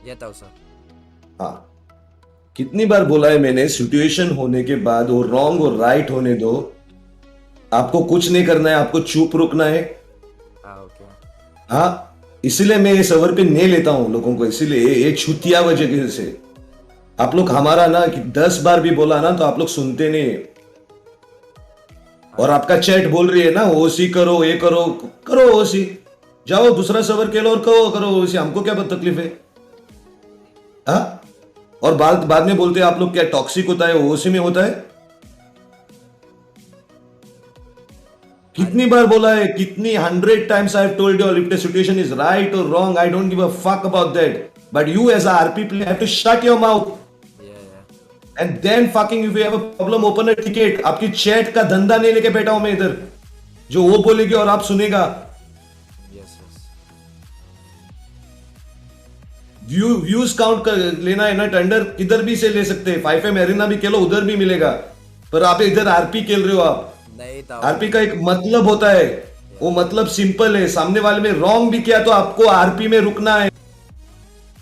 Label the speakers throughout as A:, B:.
A: ये था सर।
B: हाँ, कितनी बार बोला है मैंने, सिचुएशन होने के बाद वो रॉन्ग और राइट होने दो। आपको कुछ नहीं करना है, आपको चुप रुकना है।
A: हाँ ओके।
B: हाँ, इसीलिए मैं ये सवर पे नहीं लेता हूं लोगों को, इसीलिए ये छुतिया वजह से। आप लोग हमारा ना कि 10 बार भी बोला ना तो आप लोग सुनते नहीं।
A: हाँ
B: और
A: जी।
B: आपका चैट बोल रही है ना ओसी करो, ये करो, करो ओसी। जाओ दूसरा सर्वर खेलो और करो करो ओसी, हमको क्या तकलीफ है? हाँ। और बाद बाद में बोलते हैं आप लोग क्या टॉक्सिक होता है, ओसी में होता है।
A: हाँ
B: कितनी बार बोला है, कितनी 100 times I have told you, if the situation is right और wrong, I don't give a fuck about that, but you as RP player have to shut your mouth.
A: Yeah.
B: And then fucking if you have a problem open a ticket. आपकी chat का धंधा नहीं लेके बैठा हूं मैं इधर, जो वो बोलेगी और आप सुनेगा।
A: Yes yes.
B: व्यूज काउंट कर लेना है ना, टेंडर किधर भी से ले सकते हैं, 5M एरिना भी खेलो उधर भी मिलेगा। पर आप इधर आरपी खेल रहे हो आप।
A: नहीं था वो।
B: आरपी का एक मतलब होता है, वो
A: या।
B: मतलब सिंपल है, सामने वाले में रॉन्ग भी किया तो आपको आरपी में रुकना है।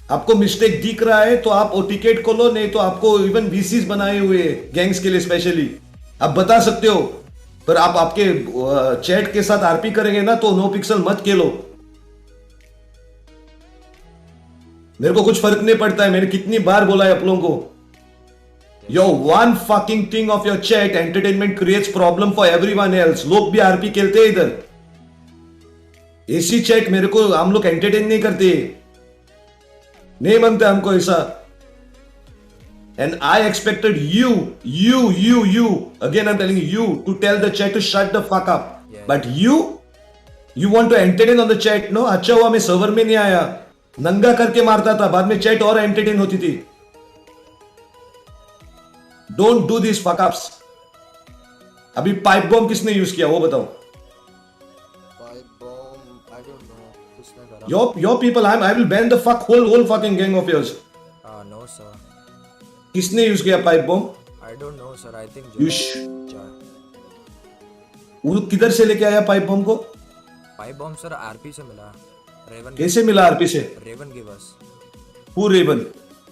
B: आपको मिस्टेक दिख रहा है तो आप वो टिकट खोलो, नहीं तो आपको इवन वीसीस बनाए हुए गैंग्स के लिए स्पेशली आप बता सकते हो। पर आप आपके चैट के साथ आरपी करेंगे ना तो नो पिक्सल मत खेलो। मेरे को कुछ फर्क नहीं पड़ता है, मैंने कितनी बार बोला है आप लोगों को।
A: Yes
B: Yo,
A: yes.
B: one fucking thing of your chat entertainment creates problem for everyone else। लोग भी आरपी खेलते हैं इधर। ऐसी चैट मेरे को, हम लोग एंटरटेन नहीं करते, नहीं मानते हमको ऐसा। And I expected you, again I'm telling you to tell the chat to shut the fuck up.
A: या
B: But you want to entertain on the chat, no? अच्छा हुआ मैं सर्वर में नहीं आया, नंगा करके मारता था, बाद में चैट और एंटरटेन होती थी। Don't do this fuck ups। अभी पाइप बॉम्ब किसने यूज किया वो बताओ।
A: Pipe bomb I don't no किसने करा।
B: Your people, I will ban the whole fucking gang of yours।
A: No sir.
B: किसने यूज किया pipe bomb?
A: I don't know sir, I think
B: you
A: जो
B: वो किधर से लेके आया पाइप बॉम्ब को?
A: पाइप बॉम्ब सर आरपी से मिला। रेवन के।
B: कैसे मिला आरपी से?
A: रेवन के बस।
B: Who Raven?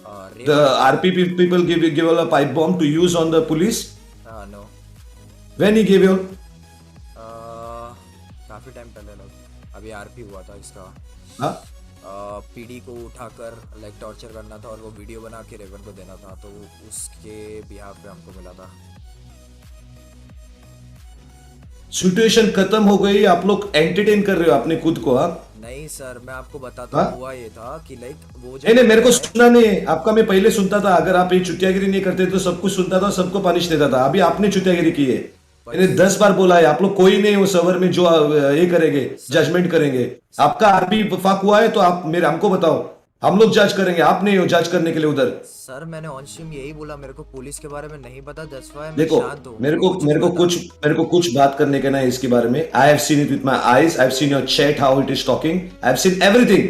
B: The
A: रेवन के।
B: RP people give you a pipe bomb to use on the police?
A: No.
B: When he gave you?
A: काफी टाइम पहले लग, अभी आरपी हुआ था इसका।
B: हाँ?
A: पीडी को उठाकर लाइक टॉर्चर करना था और वो वीडियो बना के रेवन को देना था, तो उसके बिहाफ पे हमको मिला था।
B: सिचुएशन खत्म हो गई, आप लोग एंटरटेन कर रहे हो अपने खुद को। हाँ?
A: नहीं सर, मैं आपको बताता
B: हाँ?
A: हूँ, हुआ ये था कि लाइक वो
B: नहीं
A: जब
B: नहीं, मेरे को
A: बंदा है।
B: सुनना नहीं है आपका, मैं पहले सुनता था। अगर आप ये चुतियागिरी नहीं करते तो सब कुछ सुनता था, सबको पनिश देता था। अभी आपने चुतियागिरी की है। मैंने
A: बस
B: 10 बार बोला है, आप लोग कोई नहीं वो सर्वर में जो ये करेंगे,
A: सर।
B: जजमेंट करेंगे। आपका आरपी फक हुआ है तो आप मेरे हमको बताओ, हम लोग जज करेंगे। आप नहीं हो जज करने के लिए उधर।
A: सर मैंने ऑन स्ट्रीम यही बोला, मेरे को पुलिस के बारे में नहीं पता, दैट्स व्हाई मैं
B: देखो,
A: शांत हूँ,
B: मेरे
A: मेरे को
B: को
A: कुछ
B: मेरे
A: नहीं
B: को
A: पता।
B: कुछ मेरे को कुछ बात करने का ना है इसके बारे में। I have seen it with my eyes, I have seen your chat how it is talking, I have seen everything.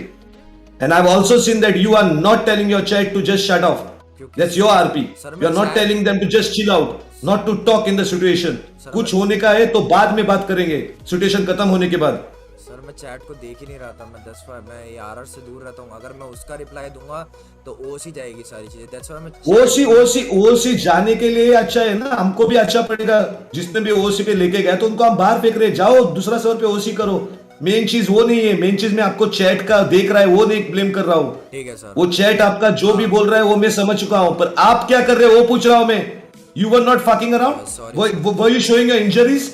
B: And I have also seen that you are not telling your chat to just shut off.
A: क्योंकि
B: that's your RP.
A: Sir
B: you
A: मैं
B: are not
A: chat.
B: Telling them to just chill out, not to talk in the situation.
A: Sir मैं
B: कुछ होने का है तो बाद में बात करेंगे, सिचुएशन खत्म होने के बाद।
A: सर मैं चैट को देख ही नहीं रहा था, मैं 10 बार मैं ये आरआर से दूर रहता हूँ, अगर मैं उसका रिप्लाई दूंगा तो ओसी जाएगी सारी चीजें, दैट्स व्हाई मैं
B: ओसी
A: चैट।
B: ओसी ओसी जाने के लिए अच्छा है ना, हमको भी अच्छा पड़ेगा। जिसने भी ओसी पे लेके गया तो उनको हम बाहर फेंक रहे, जाओ दूसरा सर्वर पे ओसी करो। मेन चीज वो नहीं है, मेन चीज मैं आपको चैट का देख रहा है वो नहीं ब्लेम कर रहा हूं।
A: ठीक है सर।
B: वो चैट आपका जो भी बोल रहा है वो मैं समझ चुका हूं, पर आप क्या कर रहे हो वो पूछ रहा हूं मैं। You were not fucking
A: sorry
B: around,
A: sir.
B: Were you showing your injuries,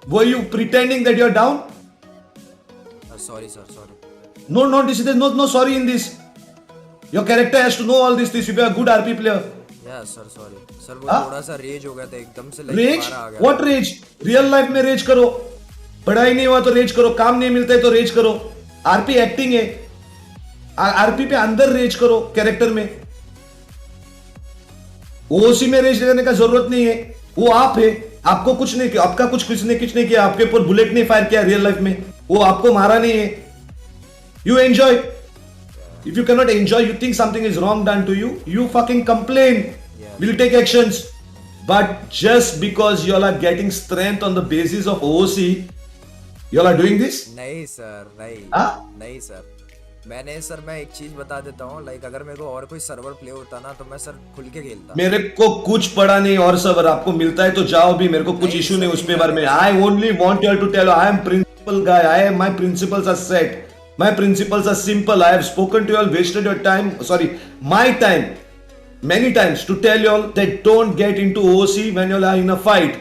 B: were you pretending that you are down?
A: Sorry sir, sorry.
B: No, no, this is no sorry in this। Your character has to know all this if you are a good RP player।
A: या sir sorry sir, वो
B: हाँ?
A: थोड़ा सा raise हो गया था एकदम से, लाइक
B: रेज?
A: दोबारा आ गया
B: व्हाट
A: था।
B: रेज? रियल लाइफ में रेज करो, पढ़ाई नहीं हुआ तो रेज करो, काम नहीं मिलता है तो रेज करो। आरपी एक्टिंग है, आरपी पे अंदर रेज करो कैरेक्टर में। ओसी में रेज करने का जरूरत नहीं है, वो आप है। आपको कुछ नहीं किया, आपका कुछ नहीं किया, आपके ऊपर बुलेट नहीं फायर किया रियल लाइफ में, वो आपको मारा नहीं है। You enjoy. If you cannot enjoy, you think something is wrong done to you, you fucking complain।
A: Yes.
B: We'll take actions। But just because you all are getting strength on the basis of OC, you all are doing this?
A: नहीं sir, नहीं।
B: हाँ?
A: नहीं sir. मैंने sir, मैं एक चीज बता देता हूँ, लाइक अगर मेरे को और कोई सर्वर प्ले होता ना तो मैं सर खुल के खेलता।
B: मेरे को कुछ पड़ा नहीं, और सब अगर आपको मिलता है तो जाओ भी, मेरे को कुछ
A: नहीं
B: इशू नहीं
A: सर,
B: उसके
A: इनका
B: बारे में।
A: नहीं
B: I
A: sir.
B: Only want you to tell, I am principle guy, I am, my principles are set, my principles are simple, I have spoken to you all, wasted your time, sorry my time many times to tell you all that don't get into OC when you are in a fight.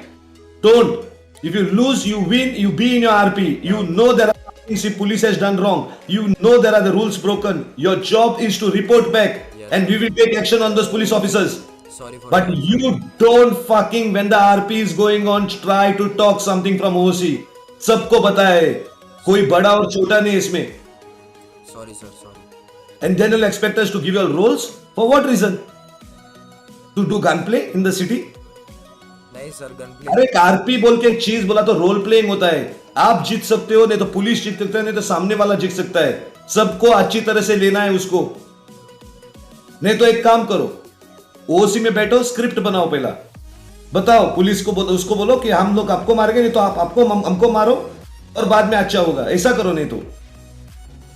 B: Don't. If you lose, you win, you be in your RP. You know there are things the police has done wrong. You know there are the rules broken. Your job is to report back,
A: Yes,
B: and we will take action on those police officers.
A: Sorry for
B: But
A: that sir.
B: you don't fucking, when the RP is going on, try to talk something from OC. सबको पता है, कोई बड़ा और छोटा नहीं इसमें.
A: Sorry sir, sorry.
B: And then you'll expect us to give you all roles? For what reason? To do gunplay in the city?
A: नहीं सर, गन
B: अरे
A: प्ले।
B: आरपी बोल के एक चीज बोला तो रोल प्लेइंग होता है। आप जीत सकते हो, नहीं तो पुलिस जीत सकता है, नहीं तो सामने वाला जीत सकता है। सबको अच्छी तरह से लेना है उसको। नहीं तो एक काम करो, ओसी में बैठो, स्क्रिप्ट बनाओ, पहला बताओ पुलिस को, बोलो उसको, बोलो कि हम लोग आपको मारेंगे, नहीं तो आप आपको हमको मारो और बाद में अच्छा होगा। ऐसा करो, नहीं तो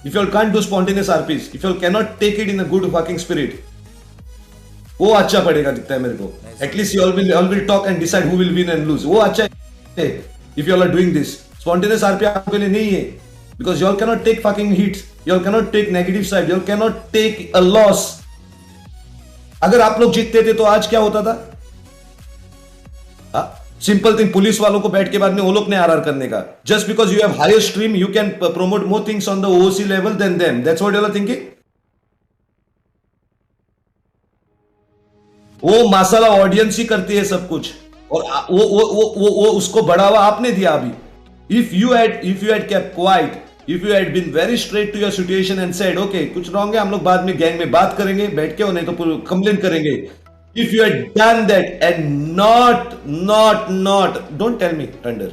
B: if you can't do spontaneous RPs, if you can not take it in a good fucking spirit, वो अच्छा पड़ेगा दिखता है मेरे को। At least you all will talk and decide who will win and lose, वो अच्छा है। If you are doing this spontaneous RP आपके लिए नहीं है, because you all can not take fucking hits, you all can not take negative side, you all can not take a loss. अगर आप लोग जीतते थे तो आज क्या होता था? सिंपल थिंग, पुलिस वालों को बैठ के बाद में वो लोग ने आरआर करने का, just because you have higher stream, you can promote more things on the OC level then them, that's what you are thinking. वो मसाला ऑडियंस ही करती है सब कुछ, और वो उसको बढ़ावा आपने दिया अभी। If you had kept quiet, if you had been very straight to your situation and said okay कुछ रॉन्ग है, हम लोग बाद में गैंग में बात करेंगे बैठ के, नहीं तो कंप्लेन करेंगे। If you had done that and not don't tell me Tender,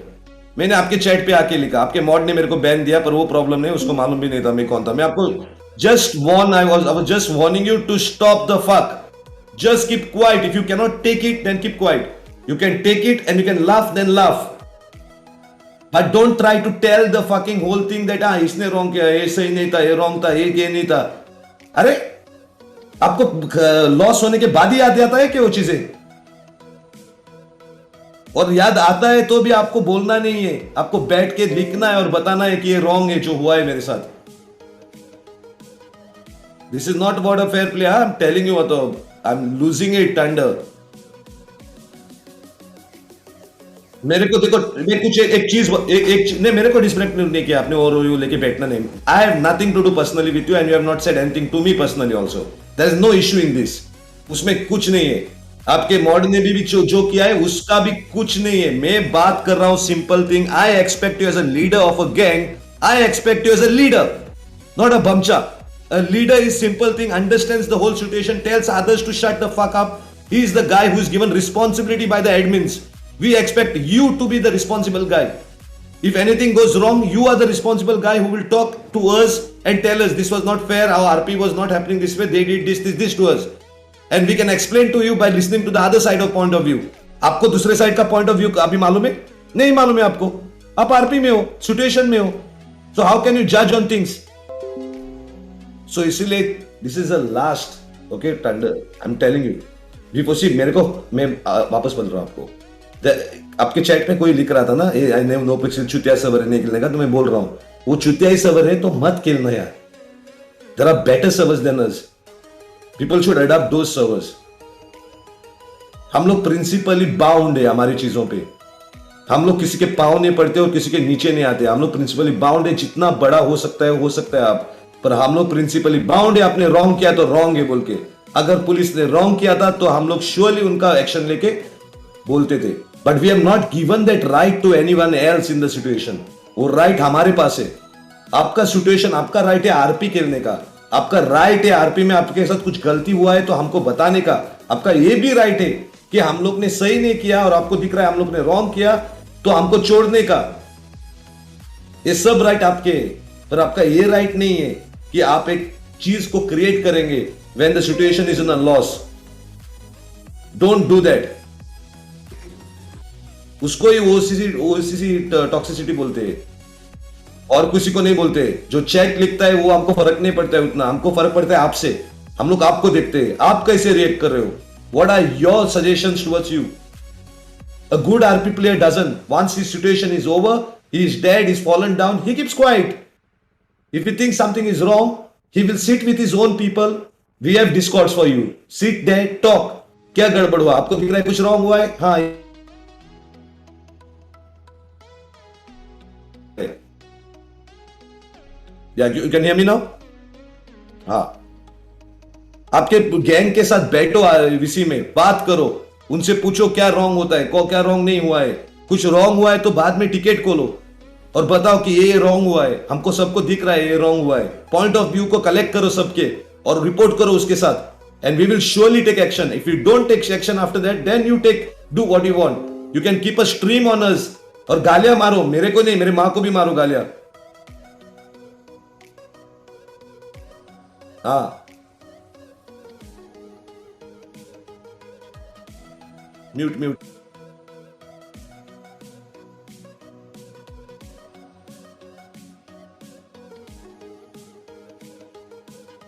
B: मैंने आपके चैट पे आके लिखा, आपके मॉड ने मेरे को बैन दिया, पर वो प्रॉब्लम नहीं, उसको मालूम भी नहीं था मैं कौन था। मैं आपको just warn, I was just warning you to stop the fuck. Just keep quiet. If you cannot take it, then keep quiet. You can take it and you can laugh, then laugh. But don't try to tell the fucking whole thing that इसने wrong किया, ये सही नहीं था, ये wrong था, ये नहीं था। अरे आपको लॉस होने के बाद ही याद आता है क्या वो चीजें? और याद आता है तो भी आपको बोलना नहीं है, आपको बैठ के लिखना है और बताना है कि ये रॉन्ग है जो हुआ है मेरे साथ। This is not about a fair play. I'm telling you what, I'm losing it under. मेरे को देखो, मैं कुछ एक चीज नहीं, मेरे को डिस्पेक्ट नहीं किया आपने और यू लेके बैठना नहीं। I have nothing to do personally with you and you have not said anything to me personally also, there is no issue in this, उसमें कुछ नहीं है। आपके मॉड ने भी जो किया है उसका भी कुछ नहीं है। मैं बात कर रहा हूं simple thing, I expect you as a leader of a gang, I expect you as a leader, not a बमचा। A leader is simple thing, understands the whole situation, tells others to shut the fuck up. He is the guy who is given responsibility by the admins. We expect you to be the responsible guy. If anything goes wrong, you are the responsible guy who will talk to us and tell us this was not fair, our RP was not happening this way, they did this to us. And we can explain to you by listening to the other side of point of view. आपको दूसरे side का point of view अभी मालूम है? नहीं मालूम है आपको, आप आरपी में हो, सिचुएशन में हो, so how can you judge on things? So इसीलिए this is a last, okay टंडर, आई एम टेलिंग यू विपोसी, मेरे को, मैं वापस बोल रहा हूं आपको, आपके चैट में कोई लिख रहा था ना ये नो पिक्सल चुतिया सर्वर है नहीं खेलने का, तो मैं बोल रहा हूं वो चुतिया ही सर्वर है तो मत खेलना यार। There are better servers than us, people should adopt those servers. हम लोग प्रिंसिपली बाउंड है हमारी चीजों पे, हम लोग किसी के पांव नहीं पड़ते और किसी के नीचे नहीं आते, हम लोग प्रिंसिपली बाउंड है, जितना बड़ा हो सकता है आप, पर हम लोग प्रिंसिपली बाउंड है। आपने रॉन्ग किया तो रॉन्ग है बोल के, अगर पुलिस ने रॉन्ग किया था तो हम लोग श्योरली उनका एक्शन लेके बोलते थे, but we have not given that right to anyone else in the situation. वो राइट हमारे पास है, आपका सिचुएशन, आपका राइट है आरपी खेलने का, आपका राइट है आरपी में आपके साथ कुछ गलती हुआ है तो हमको बताने का, आपका ये भी राइट है कि हम लोग ने सही नहीं किया और आपको दिख रहा है हम लोग ने रॉन्ग किया तो हमको छोड़ने का, ये सब राइट आपके, पर आपका ये राइट नहीं है कि आप एक चीज को क्रिएट करेंगे when the situation is in a loss. Don't do that. उसको ही ओसीसी टॉक्सिसिटी बोलते हैं। और किसी को नहीं बोलते। जो चेक लिखता है वो हमको फर्क नहीं पड़ता है उतना, हमको फर्क पड़ता है आपसे। हम लोग आपको देखते हैं, आप कैसे रिएक्ट कर रहे हो। What are your suggestions towards you. A good RP player doesn't. Once his situation is over, he is dead, he's fallen down, he keeps quiet. If he thinks something is wrong, he will sit with his own people. We have discords for you. Sit there, talk. क्या गड़बड़ हुआ, आपको दिख रहा है कुछ wrong हुआ है? हाँ, you can hear me now? हाँ, आपके गैंग के साथ बैठो वीसी में, बात करो, उनसे पूछो क्या रॉन्ग होता है, को क्या रॉन्ग नहीं हुआ है। कुछ रॉन्ग हुआ है तो बाद में टिकट खोलो और बताओ कि ये रॉन्ग हुआ है, हमको सबको दिख रहा है ये रॉन्ग हुआ है। पॉइंट ऑफ व्यू को कलेक्ट करो सबके और रिपोर्ट करो उसके साथ, and we will surely take action. If you don't take action after that, then you take do what you want. You can keep a stream on us और गालियां मारो, मेरे को नहीं, मेरे माँ को भी मारो गालियां। हाँ, म्यूट म्यूट।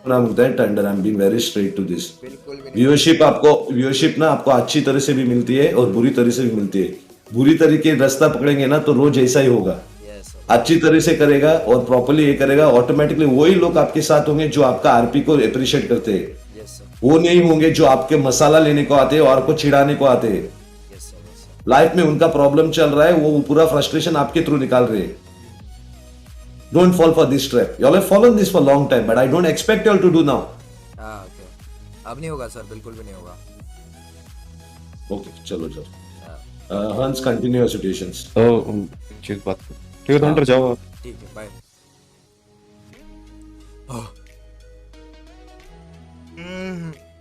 B: नाम होता है Tender. I am being very straight to this.
A: बिल्कुल भी नहीं।
B: व्यूअरशिप ना आपको अच्छी तरह से भी मिलती है और बुरी तरह से भी मिलती है। बुरी तरीके रास्ता पकड़ेंगे ना तो रोज ऐसा ही होगा।
A: यस
B: अच्छी तरह से करेगा और प्रॉपर्ली ये करेगा, ऑटोमेटिकली वही लोग आपके साथ होंगे जो आपका आरपी को अप्रिशिएट करते हैं।
A: यस सर,
B: वो नहीं होंगे जो आपके मसाला लेने को आते हैं और आपको चिढ़ाने को आते हैं।
A: Yes sir, yes sir.
B: Life में उनका प्रॉब्लम चल रहा है, वो पूरा फ्रस्ट्रेशन आपके थ्रू निकाल रहे हैं। Don't fall for this trap. You all have fallen this for a long time, but I don't expect you all to do now.
A: हाँ ओके, अब नहीं होगा सर, बिल्कुल भी नहीं होगा।
B: Okay, चलो चलो।
A: हाँ,
B: Hans, continue your situations.
C: तो चीज बात कर। ठीक है तो अंदर जाओ आप।
A: ठीक है, बाय।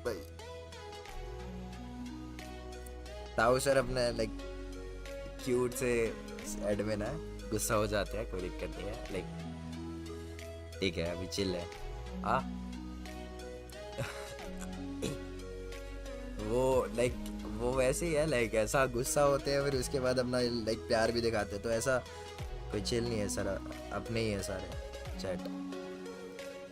A: भाई ताऊ सर अपने लाइक क्यूट से एडमिन है, गुस्सा हो जाते हैं, कोई दिक्कत नहीं है। लाइक ठीक है, अभी चिल है। आ वो लाइक वो वैसे ही है, लाइक ऐसा गुस्सा होते हैं फिर उसके बाद अपना लाइक प्यार भी दिखाते हैं, तो ऐसा कोई चिल नहीं है सर, अपने ही है सारे चैट।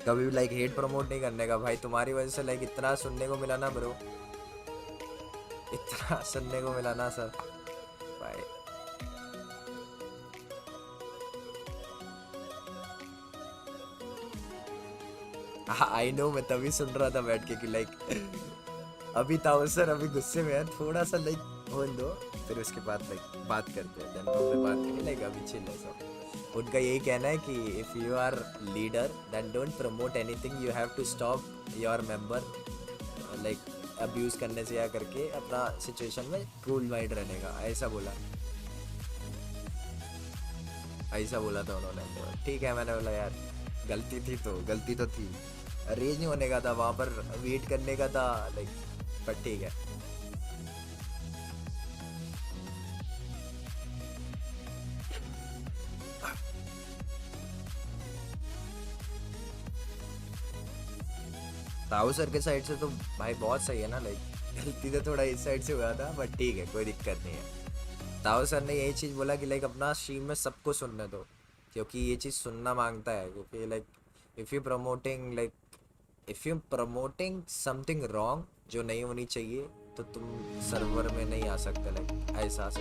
A: कभी भी लाइक हेट प्रमोट नहीं करने का भाई, तुम्हारी वजह से लाइक इतना सुनने को मिला ना ब्रो, इतना सुनने को मिला ना सर भाई। आई नो, मैं तभी सुन रहा था बैठ के कि लाइक अभी ताऊ सर अभी गुस्से में है, थोड़ा सा लाइक होने दो, फिर उसके बाद लाइक बात करते हैं, देन में बात करेंगे, लाइक अभी चिल है सब। उनका यही कहना है कि if you are leader then don't promote anything, you have to stop your member like abuse करने से या करके अपना सिचुएशन में कूल माइंड रहने का, ऐसा बोला, ऐसा बोला था उन्होंने। तो ठीक है, मैंने बोला यार गलती थी तो गलती तो थी, रेज नहीं होने का था, वहां पर वेट करने का था लाइक, पर ठीक है। ताऊ सर के साइड से तो भाई बहुत सही है ना, लाइक गलती तो थोड़ा इस साइड से हुआ था, बट ठीक है, कोई दिक्कत नहीं है। ताऊ सर ने यही चीज़ बोला कि लाइक अपना स्ट्रीम में सबको सुनने दो, क्योंकि ये चीज़ सुनना मांगता है, क्योंकि like if you promoting something wrong जो नहीं होनी चाहिए, तो तुम सर्वर में नहीं आ सकते, लाइक ऐसा से।